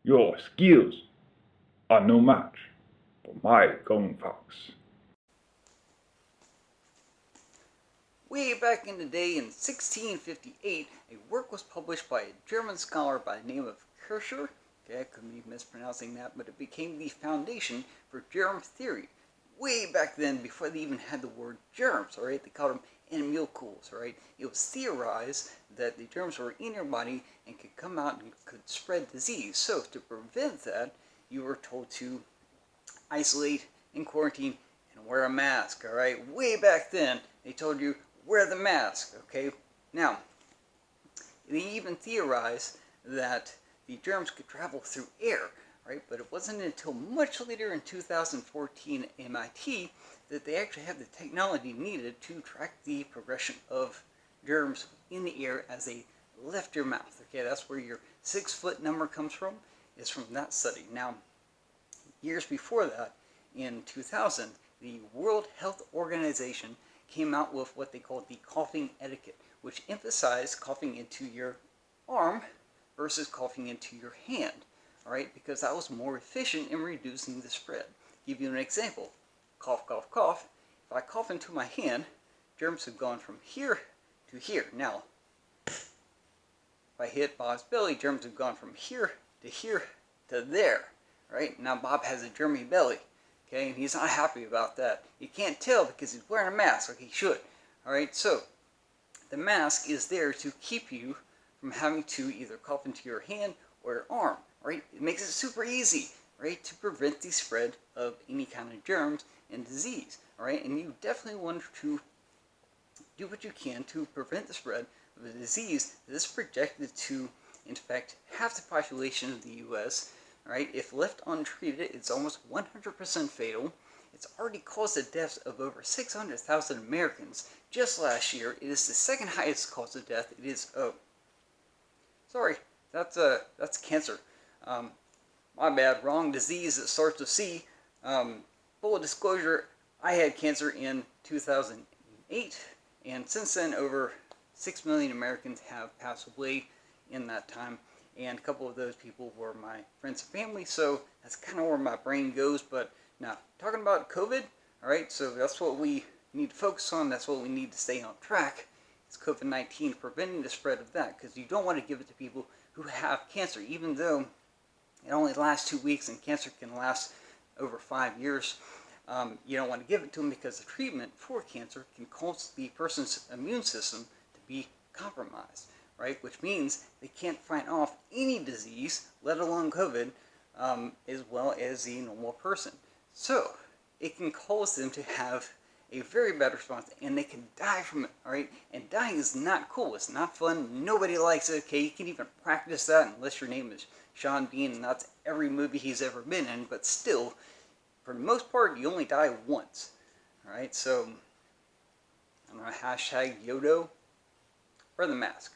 Your skills are no match for my golden fox. Way back in the day in 1658, a work was published by a German scholar by the name of Kircher. Okay, I could be mispronouncing that, but it became the foundation for germ theory. Way back then, before they even had the word germs, alright? They called them animalcules, alright? It was theorized that the germs were in your body and could come out and could spread disease. So, to prevent that, you were told to isolate and quarantine and wear a mask, alright? Way back then, they told you, wear the mask, okay? Now, they even theorized that the germs could travel through air, right? But it wasn't until much later in 2014 at MIT that they actually had the technology needed to track the progression of germs in the air as they left your mouth, okay? That's where your 6-foot number comes from, is from that study. Now, years before that, in 2000, the World Health Organization came out with what they called the coughing etiquette, which emphasized coughing into your arm versus coughing into your hand, all right, because that was more efficient in reducing the spread. Give you an example. Cough, cough, cough. If I cough into my hand, germs have gone from here to here. Now, if I hit Bob's belly, germs have gone from here to there, right? Now Bob has a germy belly. Okay, and he's not happy about that. You can't tell because he's wearing a mask like he should. Alright, so the mask is there to keep you from having to either cough into your hand or your arm. Right? It makes it super easy, right, to prevent the spread of any kind of germs and disease. Alright, and you definitely want to do what you can to prevent the spread of a disease that is projected to infect half the population of the US. Right? If left untreated, it's almost 100% fatal. It's already caused the deaths of over 600,000 Americans just last year. It is the second highest cause of death. It is, sorry, that's cancer. My bad, wrong disease that starts with C. Full disclosure, I had cancer in 2008, and since then over 6 million Americans have passed away in that time. And a couple of those people were my friends and family, so that's kind of where my brain goes. But now, talking about COVID, alright, so that's what we need to focus on, that's what we need to stay on track. It's COVID-19, preventing the spread of that, because you don't want to give it to people who have cancer, even though it only lasts 2 weeks and cancer can last over 5 years. You don't want to give it to them because the treatment for cancer can cause the person's immune system to be compromised. Right, which means they can't fight off any disease, let alone COVID, as well as the normal person. So, it can cause them to have a very bad response, and they can die from it, alright? And dying is not cool, it's not fun, nobody likes it, okay? You can even practice that unless your name is Sean Bean, and that's every movie he's ever been in, but still, for the most part, you only die once, alright? So, I don't know, hashtag YODO, wear the mask.